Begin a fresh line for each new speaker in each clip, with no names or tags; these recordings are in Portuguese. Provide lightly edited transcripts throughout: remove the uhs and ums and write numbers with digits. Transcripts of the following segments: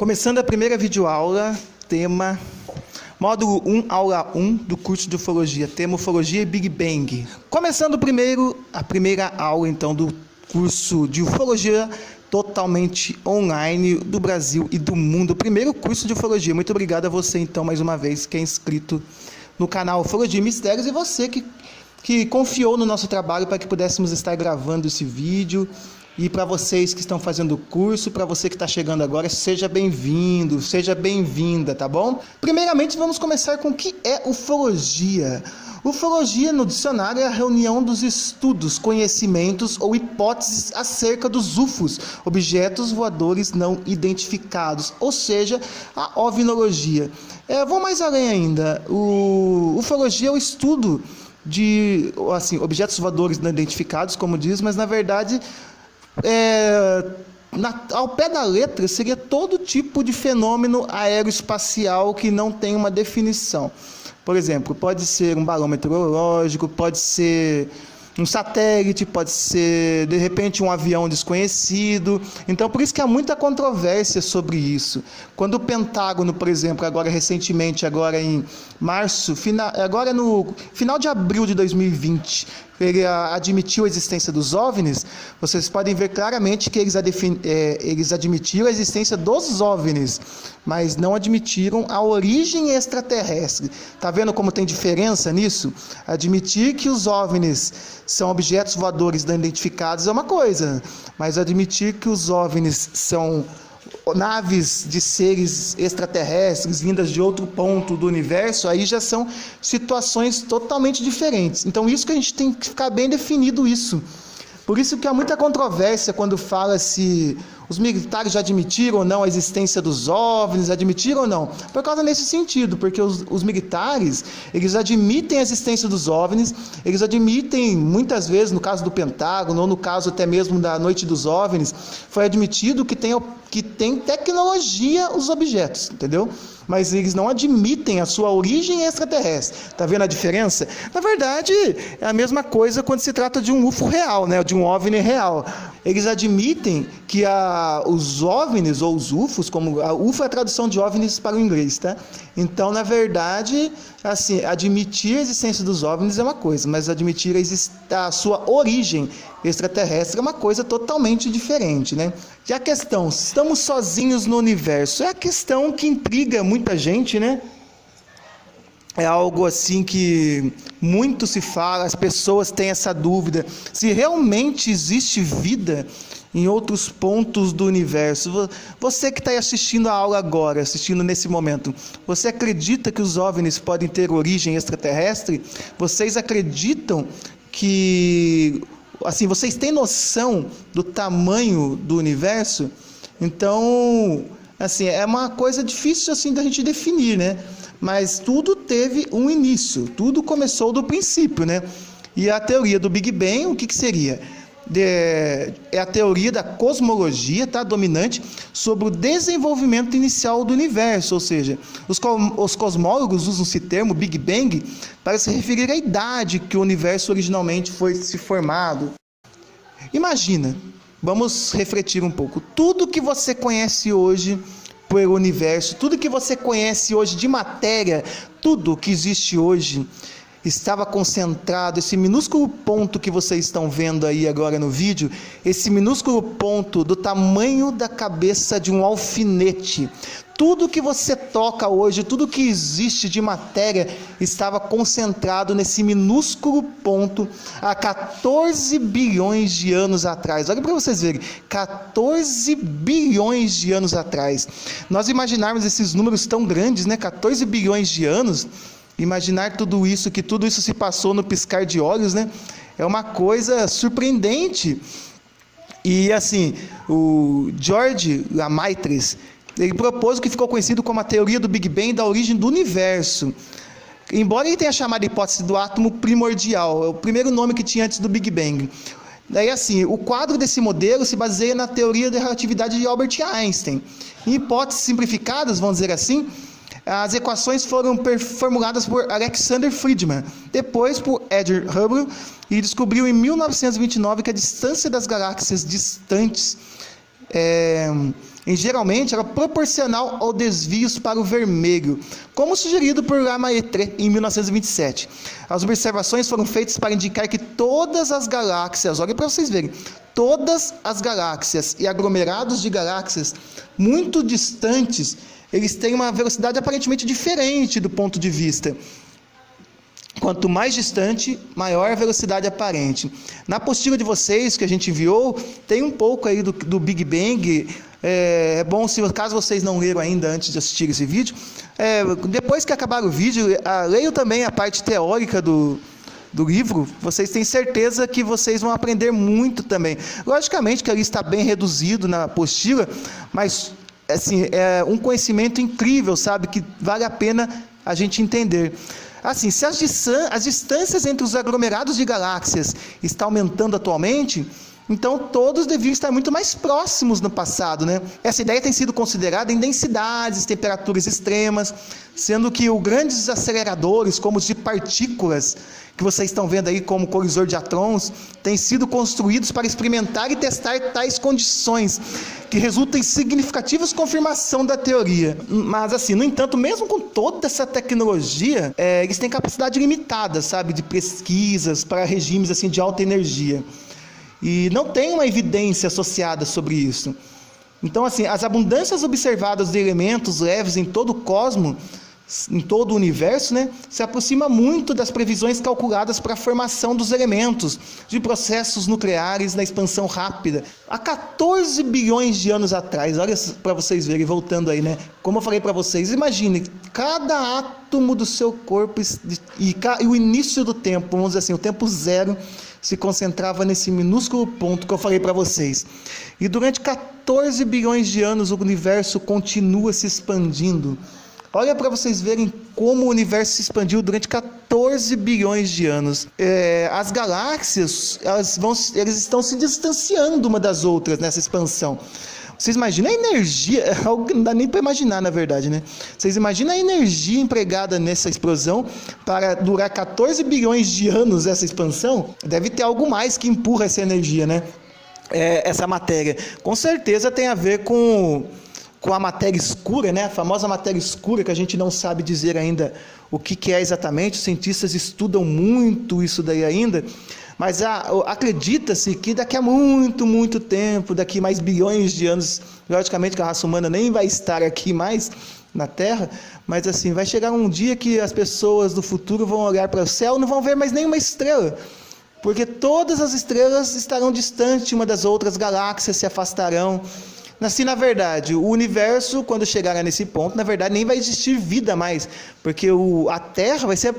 Começando a primeira videoaula, tema módulo 1, aula 1 do curso de ufologia, tema ufologia e Big Bang. Começando a primeira aula então do curso de ufologia totalmente online do Brasil e do mundo, o primeiro curso de ufologia. Muito obrigado a você então mais uma vez que é inscrito no canal Ufologia e Mistérios e você que confiou no nosso trabalho para que pudéssemos estar gravando esse vídeo. E para vocês que estão fazendo o curso, para você que está chegando agora, seja bem-vindo, seja bem-vinda, tá bom? Primeiramente, vamos começar com o que é ufologia. Ufologia, no dicionário, é a reunião dos estudos, conhecimentos ou hipóteses acerca dos UFOs, objetos voadores não identificados, ou seja, a ovinologia. Vou mais além ainda. Ufologia é o estudo de objetos voadores não identificados, como diz, mas na verdade ao pé da letra seria todo tipo de fenômeno aeroespacial que não tem uma definição. Por exemplo, pode ser um balão meteorológico, pode ser um satélite, pode ser de repente um avião desconhecido. Então por isso que há muita controvérsia sobre isso. Quando o Pentágono, por exemplo, recentemente, em março, agora no final de abril de 2020, ele admitiu a existência dos OVNIs, vocês podem ver claramente que eles admitiram a existência dos OVNIs, mas não admitiram a origem extraterrestre. Está vendo como tem diferença nisso? Admitir que os OVNIs são objetos voadores não identificados é uma coisa, mas admitir que os OVNIs são naves de seres extraterrestres vindas de outro ponto do universo, aí já são situações totalmente diferentes. Então isso que a gente tem que ficar bem definido isso. Por isso que há muita controvérsia quando fala se os militares já admitiram ou não a existência dos OVNIs, admitiram ou não. Por causa nesse sentido, porque os militares, eles admitem a existência dos OVNIs, eles admitem muitas vezes, no caso do Pentágono, ou no caso até mesmo da Noite dos OVNIs, foi admitido que tem tecnologia os objetos, entendeu? Mas eles não admitem a sua origem extraterrestre. Está vendo a diferença? Na verdade, é a mesma coisa quando se trata de um UFO real, né? De um OVNI real. Eles admitem que os OVNIs ou os UFOs, como a UFO é a tradução de OVNIs para o inglês, tá? Então, na verdade, admitir a existência dos OVNIs é uma coisa, mas admitir a sua origem extraterrestre é uma coisa totalmente diferente, né? E a questão, estamos sozinhos no universo, é a questão que intriga muita gente, né? É algo assim que muito se fala, as pessoas têm essa dúvida, se realmente existe vida em outros pontos do universo. Você que está assistindo a aula agora, assistindo nesse momento, você acredita que os OVNIs podem ter origem extraterrestre? Vocês acreditam que... vocês têm noção do tamanho do universo? Então, é uma coisa difícil da gente definir, né? Mas tudo teve um início, tudo começou do princípio, né? E a teoria do Big Bang, o que seria? É a teoria da cosmologia, tá, dominante sobre o desenvolvimento inicial do universo, ou seja, os cosmólogos usam esse termo Big Bang para se referir à idade que o universo originalmente foi se formado. Imagina, vamos refletir um pouco, tudo que você conhece hoje pelo universo, tudo que você conhece hoje de matéria, tudo que existe hoje estava concentrado, esse minúsculo ponto que vocês estão vendo aí agora no vídeo, esse minúsculo ponto do tamanho da cabeça de um alfinete. Tudo que você toca hoje, tudo que existe de matéria estava concentrado nesse minúsculo ponto há 14 bilhões de anos atrás. Olha para vocês verem, 14 bilhões de anos atrás. Nós imaginarmos esses números tão grandes, né? 14 bilhões de anos, imaginar tudo isso, que tudo isso se passou no piscar de olhos, né? É uma coisa surpreendente. E o George Lemaitre, ele propôs o que ficou conhecido como a teoria do Big Bang, da origem do universo. Embora ele tenha chamado a hipótese do átomo primordial, é o primeiro nome que tinha antes do Big Bang. Daí o quadro desse modelo se baseia na teoria da relatividade de Albert Einstein. Em hipóteses simplificadas, vamos dizer assim, as equações foram formuladas por Alexander Friedman, depois por Edward Hubble, e descobriu em 1929 que a distância das galáxias distantes e geralmente era proporcional ao desvios para o vermelho, como sugerido por Lemaitre em 1927. As observações foram feitas para indicar que todas as galáxias, olha para vocês verem, todas as galáxias e aglomerados de galáxias muito distantes, eles têm uma velocidade aparentemente diferente do ponto de vista. Quanto mais distante, maior a velocidade aparente. Na apostila de vocês, que a gente enviou, tem um pouco aí do Big Bang. É bom, caso vocês não leram ainda antes de assistir esse vídeo, depois que acabar o vídeo, leiam também a parte teórica do livro. Vocês têm certeza que vocês vão aprender muito também. Logicamente que ali está bem reduzido na apostila, mas assim, é um conhecimento incrível, sabe, que vale a pena a gente entender. Assim, se as distâncias entre os aglomerados de galáxias estão aumentando atualmente, então todos deviam estar muito mais próximos no passado, né? Essa ideia tem sido considerada em densidades, temperaturas extremas, sendo que os grandes aceleradores, como os de partículas, que vocês estão vendo aí como colisor de hadrons, têm sido construídos para experimentar e testar tais condições, que resultam em significativas confirmação da teoria. Mas assim, no entanto, mesmo com toda essa tecnologia, eles têm capacidade limitada, sabe, de pesquisas para regimes assim de alta energia. E não tem uma evidência associada sobre isso. Então, assim, as abundâncias observadas de elementos leves em todo o cosmos, em todo o universo, né, se aproxima muito das previsões calculadas para a formação dos elementos, de processos nucleares na expansão rápida, há 14 bilhões de anos atrás. Olha para vocês verem, voltando aí, né? Como eu falei para vocês, imagine cada átomo do seu corpo e o início do tempo, vamos dizer assim, o tempo zero, se concentrava nesse minúsculo ponto que eu falei para vocês. E durante 14 bilhões de anos o universo continua se expandindo. Olha para vocês verem como o universo se expandiu durante 14 bilhões de anos. As galáxias, elas estão se distanciando uma das outras nessa expansão. Vocês imaginam a energia, algo que não dá nem para imaginar, na verdade, né? Vocês imaginam a energia empregada nessa explosão para durar 14 bilhões de anos essa expansão? Deve ter algo mais que empurra essa energia, né? Essa matéria. Com certeza tem a ver com a matéria escura, né? A famosa matéria escura, que a gente não sabe dizer ainda o que é exatamente. Os cientistas estudam muito isso daí ainda, mas acredita-se que daqui a muito, muito tempo, daqui mais bilhões de anos, logicamente que a raça humana nem vai estar aqui mais na Terra, mas assim, vai chegar um dia que as pessoas do futuro vão olhar para o céu e não vão ver mais nenhuma estrela, porque todas as estrelas estarão distantes uma das outras, galáxias se afastarão. Assim, na verdade, o universo, quando chegar nesse ponto, na verdade, nem vai existir vida mais, porque a Terra vai ser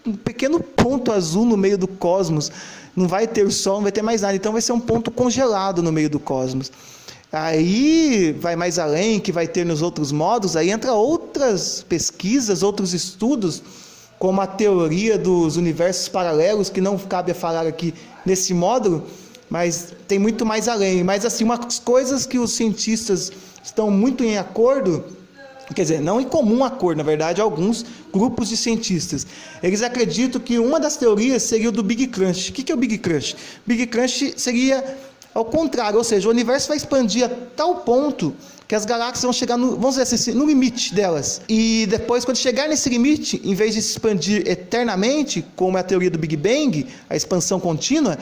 um pequeno ponto azul no meio do cosmos, não vai ter sol, não vai ter mais nada, então vai ser um ponto congelado no meio do cosmos. Aí vai mais além, que vai ter nos outros modos, aí entra outras pesquisas, outros estudos, como a teoria dos universos paralelos, que não cabe a falar aqui nesse módulo, mas tem muito mais além. Mas assim, umas coisas que os cientistas estão muito em acordo, quer dizer, não em comum acordo, na verdade, alguns grupos de cientistas, eles acreditam que uma das teorias seria o do Big Crunch. O que é o Big Crunch? Big Crunch seria ao contrário, ou seja, o universo vai expandir a tal ponto que as galáxias vão chegar vamos dizer assim, no limite delas. E depois, quando chegar nesse limite, em vez de se expandir eternamente, como é a teoria do Big Bang, a expansão contínua,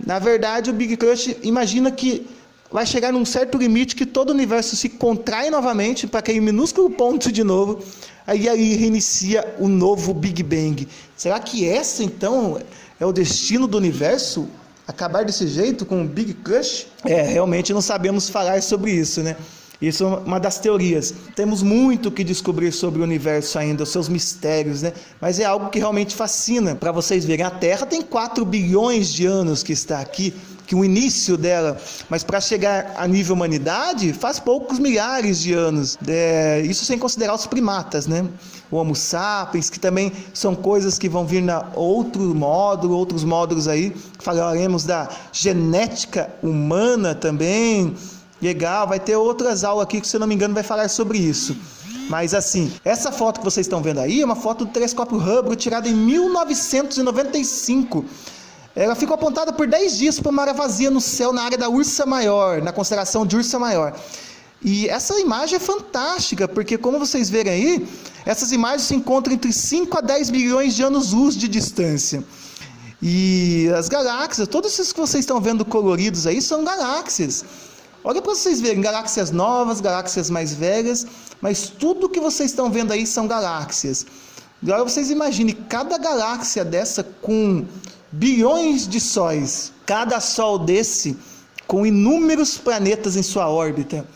na verdade, o Big Crunch imagina que vai chegar num certo limite que todo o universo se contrai novamente para aquele minúsculo ponto de novo, aí reinicia o novo Big Bang. Será que esse, então, é o destino do universo? Acabar desse jeito, com o Big Crunch? Realmente não sabemos falar sobre isso, né? Isso é uma das teorias. Temos muito que descobrir sobre o universo ainda, os seus mistérios, né? Mas é algo que realmente fascina. Para vocês verem, a Terra tem 4 bilhões de anos que está aqui, que o início dela, mas para chegar a nível humanidade, faz poucos milhares de anos. Isso sem considerar os primatas, né? O Homo sapiens, que também são coisas que vão vir na outros módulos aí. Falaremos da genética humana também. Legal, vai ter outras aulas aqui que, se eu não me engano, vai falar sobre isso. Mas assim, essa foto que vocês estão vendo aí é uma foto do telescópio Hubble tirada em 1995. Ela ficou apontada por 10 dias para uma área vazia no céu na área da Ursa Maior, na constelação de Ursa Maior. E essa imagem é fantástica, porque como vocês verem aí, essas imagens se encontram entre 5 a 10 bilhões de anos-luz de distância. E as galáxias, todos esses que vocês estão vendo coloridos aí, são galáxias. Olha para vocês verem, galáxias novas, galáxias mais velhas, mas tudo que vocês estão vendo aí são galáxias. Agora vocês imaginem, cada galáxia dessa com bilhões de sóis, cada sol desse com inúmeros planetas em sua órbita.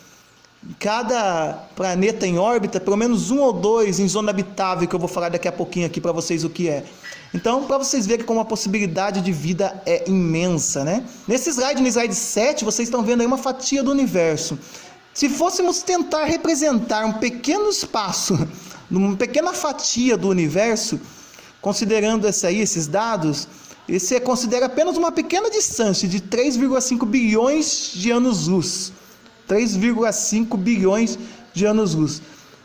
Cada planeta em órbita, pelo menos 1 ou 2 em zona habitável, que eu vou falar daqui a pouquinho aqui para vocês o que é. Então, para vocês verem como a possibilidade de vida é imensa, né? Nesse slide, no slide 7, vocês estão vendo aí uma fatia do universo. Se fôssemos tentar representar um pequeno espaço, uma pequena fatia do universo, considerando esses dados, esse considera apenas uma pequena distância de 3,5 bilhões de anos-luz. 3,5 bilhões de anos-luz.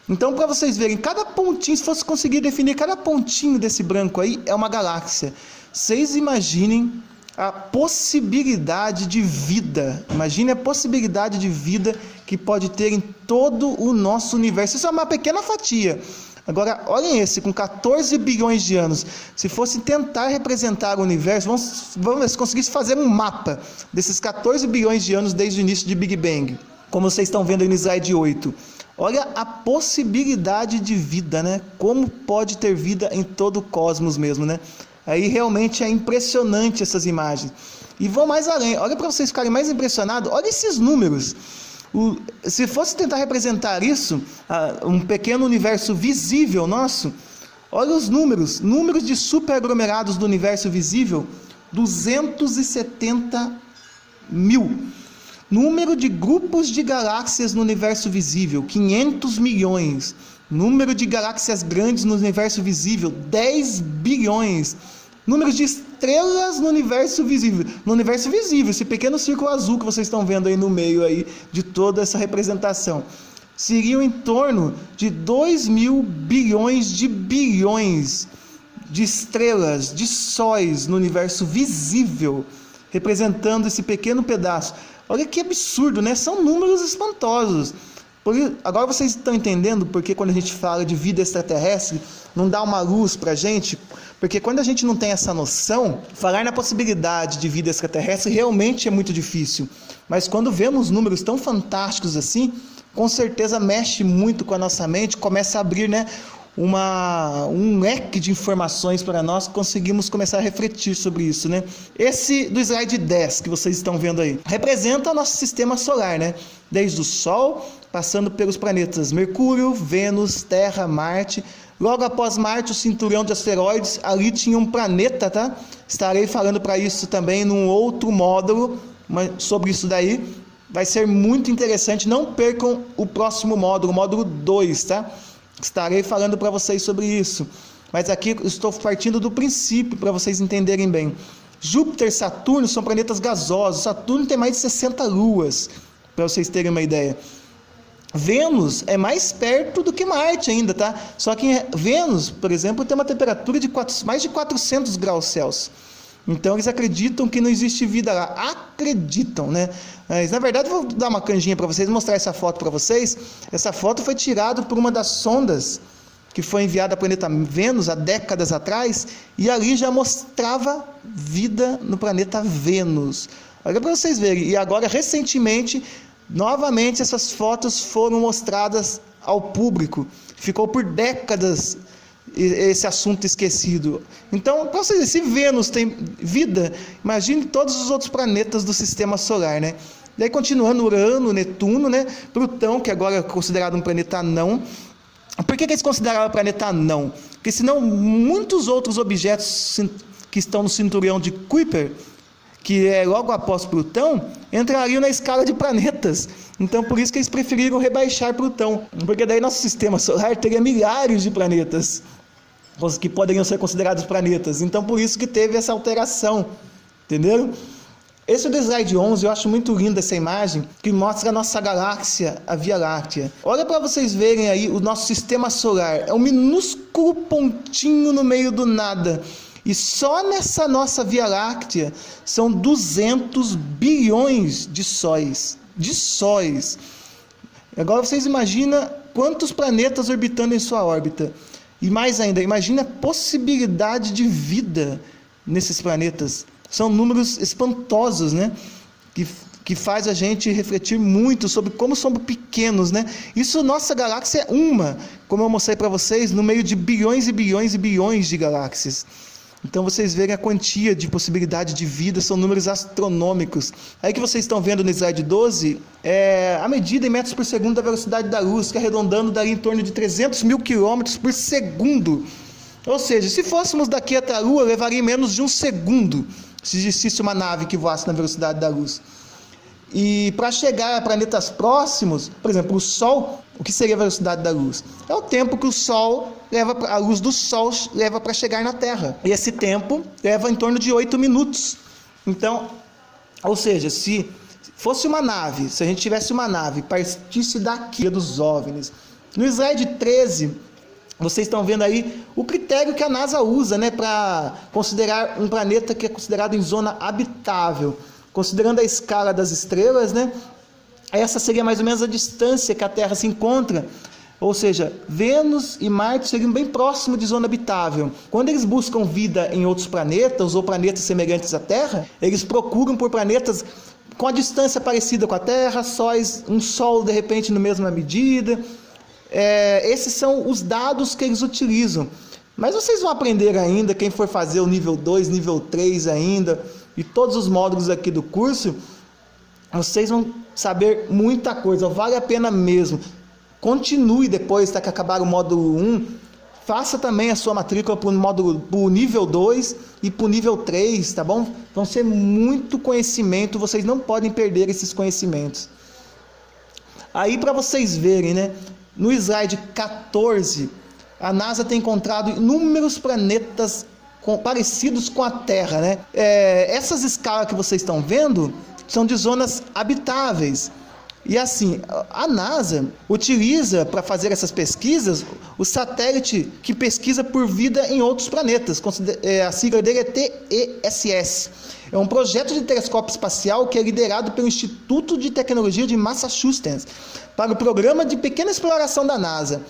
Então, para vocês verem, cada pontinho, se fosse conseguir definir cada pontinho desse branco aí, é uma galáxia. Vocês imaginem a possibilidade de vida. Imagine a possibilidade de vida que pode ter em todo o nosso universo. Isso é uma pequena fatia. Agora, olhem esse, com 14 bilhões de anos. Se fosse tentar representar o universo, vamos ver se conseguisse fazer um mapa desses 14 bilhões de anos desde o início de Big Bang. Como vocês estão vendo aí no slide 8. Olha a possibilidade de vida, né? Como pode ter vida em todo o cosmos mesmo, né? Aí realmente é impressionante essas imagens. E vão mais além. Olha para vocês ficarem mais impressionados. Olha esses números. Se fosse tentar representar isso, um pequeno universo visível nosso, olha os números. Números de superaglomerados do universo visível, 270 mil. Número de grupos de galáxias no universo visível, 500 milhões. Número de galáxias grandes no universo visível, 10 bilhões. Número de estrelas no universo visível. No universo visível, esse pequeno círculo azul que vocês estão vendo aí no meio aí de toda essa representação. Seriam em torno de 2 mil bilhões de estrelas, de sóis no universo visível, representando esse pequeno pedaço. Olha que absurdo, né? São números espantosos. Agora vocês estão entendendo porque quando a gente fala de vida extraterrestre, não dá uma luz para a gente? Porque quando a gente não tem essa noção, falar na possibilidade de vida extraterrestre realmente é muito difícil. Mas quando vemos números tão fantásticos assim, com certeza mexe muito com a nossa mente, começa a abrir, né, um leque de informações para nós, conseguimos começar a refletir sobre isso, né? Esse do slide 10 que vocês estão vendo aí, representa o nosso sistema solar, né? Desde o Sol, passando pelos planetas Mercúrio, Vênus, Terra, Marte. Logo após Marte, o cinturão de asteroides, ali tinha um planeta, tá? Estarei falando para isso também num outro módulo, sobre isso daí. Vai ser muito interessante, não percam o próximo módulo, o módulo 2, tá? Estarei falando para vocês sobre isso. Mas aqui estou partindo do princípio para vocês entenderem bem. Júpiter e Saturno são planetas gasosos. Saturno tem mais de 60 luas, para vocês terem uma ideia. Vênus é mais perto do que Marte ainda, tá? Só que Vênus, por exemplo, tem uma temperatura de mais de 400 graus Celsius. Então eles acreditam que não existe vida lá. Acreditam, né? Mas na verdade eu vou dar uma canjinha para vocês, mostrar essa foto para vocês. Essa foto foi tirada por uma das sondas que foi enviada ao planeta Vênus há décadas atrás, e ali já mostrava vida no planeta Vênus. Olha para vocês verem. E agora, recentemente, novamente essas fotos foram mostradas ao público. Ficou por décadas esse assunto esquecido. Então, para vocês verem, se Vênus tem vida, imagine todos os outros planetas do sistema solar, né? Daí, continuando, Urano, Netuno, né? Plutão, que agora é considerado um planeta anão. Por que eles consideravam o planeta anão? Porque senão muitos outros objetos que estão no cinturão de Kuiper, que é logo após Plutão, entrariam na escala de planetas. Então, por isso que eles preferiram rebaixar Plutão, porque daí nosso sistema solar teria milhares de planetas que poderiam ser considerados planetas. Então, por isso que teve essa alteração, entenderam? Esse do slide 11, eu acho muito linda essa imagem, que mostra a nossa galáxia, a Via Láctea. Olha para vocês verem aí o nosso sistema solar, é um minúsculo pontinho no meio do nada. E só nessa nossa Via Láctea são 200 bilhões de sóis. Agora vocês imaginam quantos planetas orbitando em sua órbita. E mais ainda, imagine a possibilidade de vida nesses planetas. São números espantosos, né? Que faz a gente refletir muito sobre como somos pequenos, né? Isso, nossa galáxia é uma, como eu mostrei para vocês, no meio de bilhões e bilhões e bilhões de galáxias. Então vocês verem a quantia de possibilidade de vida, são números astronômicos. Aí que vocês estão vendo no slide 12, a medida em metros por segundo da velocidade da luz, que arredondando daria em torno de 300 mil quilômetros por segundo. Ou seja, se fôssemos daqui até a Lua, levaria menos de um segundo, se existisse uma nave que voasse na velocidade da luz. E para chegar a planetas próximos, por exemplo, o Sol, o que seria a velocidade da luz? É o tempo que o Sol leva, a luz do Sol leva para chegar na Terra. E esse tempo leva em torno de 8 minutos. Então, ou seja, se fosse uma nave, se a gente tivesse uma nave, partisse daqui dos OVNIs. No slide 13, vocês estão vendo aí o critério que a NASA usa, né, para considerar um planeta que é considerado em zona habitável. Considerando a escala das estrelas, né, essa seria mais ou menos a distância que a Terra se encontra. Ou seja, Vênus e Marte seriam bem próximos de zona habitável. Quando eles buscam vida em outros planetas ou planetas semelhantes à Terra, eles procuram por planetas com a distância parecida com a Terra, um Sol de repente na mesma medida. Esses são os dados que eles utilizam. Mas vocês vão aprender ainda, quem for fazer o nível 2, nível 3 ainda, e todos os módulos aqui do curso, vocês vão saber muita coisa, vale a pena mesmo. Continue depois, que acabar o módulo 1, faça também a sua matrícula para o nível 2 e para o nível 3, tá bom? Vão ser muito conhecimento, vocês não podem perder esses conhecimentos. Aí para vocês verem, né, no slide 14, a NASA tem encontrado inúmeros planetas parecidos com a Terra, né? Essas escalas que vocês estão vendo são de zonas habitáveis. E assim, a NASA utiliza para fazer essas pesquisas o satélite que pesquisa por vida em outros planetas. A sigla dele é TESS. É um projeto de telescópio espacial que é liderado pelo Instituto de Tecnologia de Massachusetts para o Programa de Pequena Exploração da NASA.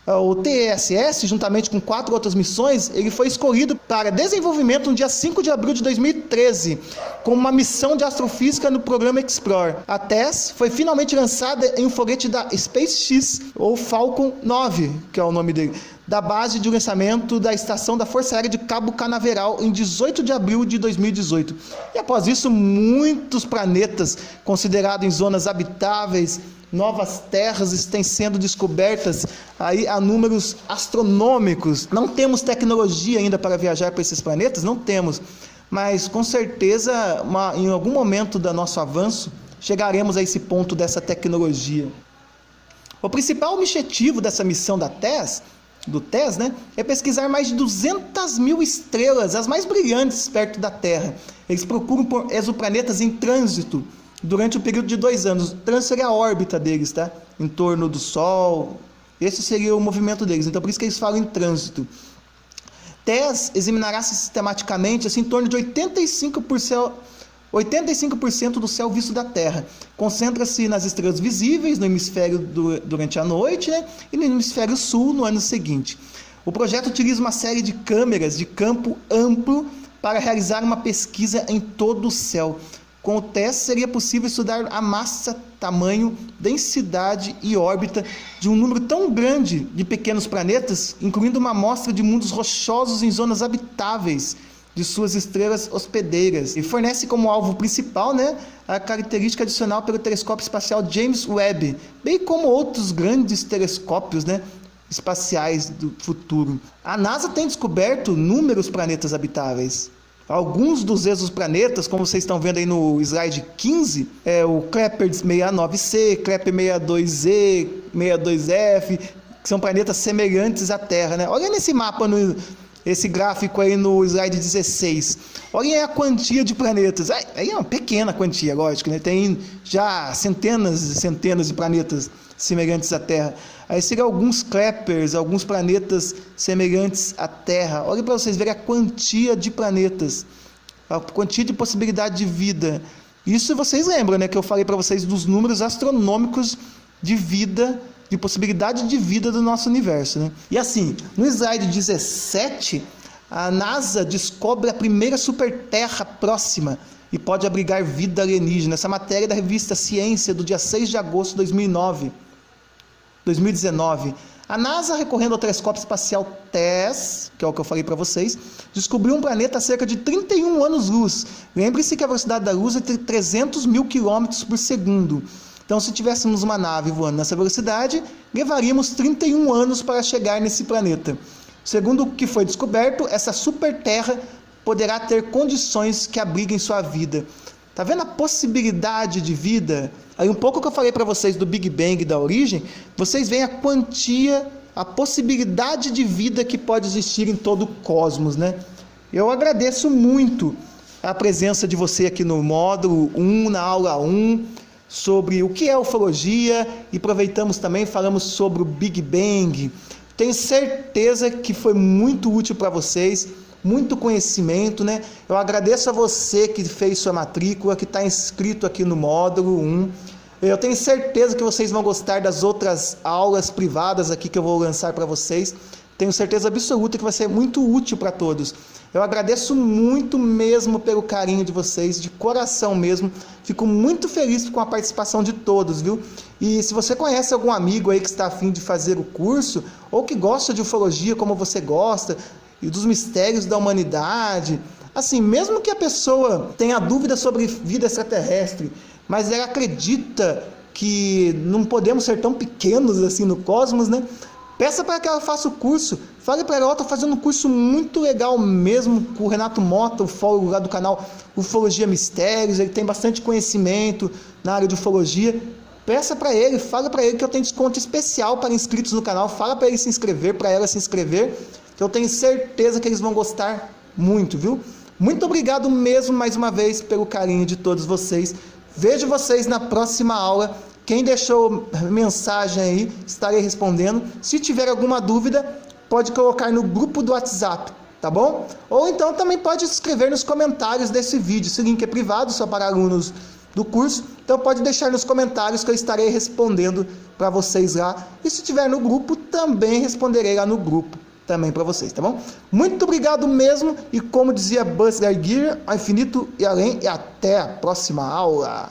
O TESS, juntamente com 4 outras missões, ele foi escolhido para desenvolvimento no dia 5 de abril de 2013, como uma missão de astrofísica no programa Explorer. A TESS foi finalmente lançada em um foguete da SpaceX, ou Falcon 9, que é o nome dele, da base de lançamento da estação da Força Aérea de Cabo Canaveral, em 18 de abril de 2018. E após isso, muitos planetas considerados em zonas habitáveis, novas terras têm sendo descobertas aí a números astronômicos. Não temos tecnologia ainda para viajar para esses planetas? Não temos, mas com certeza em algum momento do nosso avanço chegaremos a esse ponto dessa tecnologia. O principal objetivo dessa missão do TESS, né, é pesquisar mais de 200 mil estrelas, as mais brilhantes perto da Terra. Eles procuram por exoplanetas em trânsito durante o período de 2 anos. O trânsito seria a órbita deles, tá? Em torno do Sol. Esse seria o movimento deles. Então, por isso que eles falam em trânsito. TESS examinará sistematicamente assim, em torno de 85% do céu visto da Terra. Concentra-se nas estrelas visíveis no hemisfério durante a noite, né? E no hemisfério sul no ano seguinte. O projeto utiliza uma série de câmeras de campo amplo para realizar uma pesquisa em todo o céu. Com o TESS seria possível estudar a massa, tamanho, densidade e órbita de um número tão grande de pequenos planetas, incluindo uma amostra de mundos rochosos em zonas habitáveis de suas estrelas hospedeiras. E fornece como alvo principal, né, a característica adicional pelo telescópio espacial James Webb, bem como outros grandes telescópios, né, espaciais do futuro. A NASA tem descoberto inúmeros planetas habitáveis. Alguns dos exoplanetas, como vocês estão vendo aí no slide 15, o Kepler 69c, Kepler 62e, 62f, que são planetas semelhantes à Terra, né? Olha nesse mapa, esse gráfico aí no slide 16. Olhem a quantia de planetas. Aí é uma pequena quantia, lógico, né? Tem já centenas e centenas de planetas semelhantes à Terra. Aí seriam alguns Keplers, alguns planetas semelhantes à Terra. Olhem para vocês verem a quantia de planetas, a quantia de possibilidade de vida. Isso vocês lembram, né? Que eu falei para vocês dos números astronômicos de vida, de possibilidade de vida do nosso universo, né? E assim, no slide 17, a NASA descobre a primeira superterra próxima e pode abrigar vida alienígena. Essa matéria é da revista Ciência, do dia 6 de agosto de 2019. A NASA, recorrendo ao telescópio espacial TESS, que é o que eu falei para vocês, descobriu um planeta a cerca de 31 anos-luz. Lembre-se que a velocidade da luz é de 300 mil quilômetros por segundo. Então, se tivéssemos uma nave voando nessa velocidade, levaríamos 31 anos para chegar nesse planeta. Segundo o que foi descoberto, essa superterra poderá ter condições que abriguem sua vida. Tá vendo a possibilidade de vida? Aí um pouco que eu falei para vocês do Big Bang, da origem, vocês veem a quantia, a possibilidade de vida que pode existir em todo o cosmos, né? Eu agradeço muito a presença de você aqui no módulo 1, na aula 1, sobre o que é ufologia, e aproveitamos também, falamos sobre o Big Bang. Tenho certeza que foi muito útil para vocês, muito conhecimento, né? Eu agradeço a você que fez sua matrícula, que está inscrito aqui no módulo 1. Eu tenho certeza que vocês vão gostar das outras aulas privadas aqui que eu vou lançar para vocês. Tenho certeza absoluta que vai ser muito útil para todos. Eu agradeço muito mesmo pelo carinho de vocês, de coração mesmo. Fico muito feliz com a participação de todos, viu? E se você conhece algum amigo aí que está a fim de fazer o curso, ou que gosta de ufologia como você gosta, e dos mistérios da humanidade, assim, mesmo que a pessoa tenha dúvida sobre vida extraterrestre, mas ela acredita que não podemos ser tão pequenos assim no cosmos, né? Peça para que ela faça o curso. Fale para ela, estou fazendo um curso muito legal mesmo com o Renato Mota, o ufólogo lá do canal Ufologia Mistérios. Ele tem bastante conhecimento na área de ufologia. Peça para ele, fale para ele que eu tenho desconto especial para inscritos no canal. Fala para ele se inscrever, para ela se inscrever, que eu tenho certeza que eles vão gostar muito, viu? Muito obrigado mesmo mais uma vez pelo carinho de todos vocês. Vejo vocês na próxima aula. Quem deixou mensagem aí, estarei respondendo. Se tiver alguma dúvida, pode colocar no grupo do WhatsApp, tá bom? Ou então também pode escrever nos comentários desse vídeo. Esse link é privado, só para alunos do curso. Então pode deixar nos comentários que eu estarei respondendo para vocês lá. E se tiver no grupo, também responderei lá no grupo também para vocês, tá bom? Muito obrigado mesmo. E como dizia Buzz Lightyear, ao infinito e além. E até a próxima aula.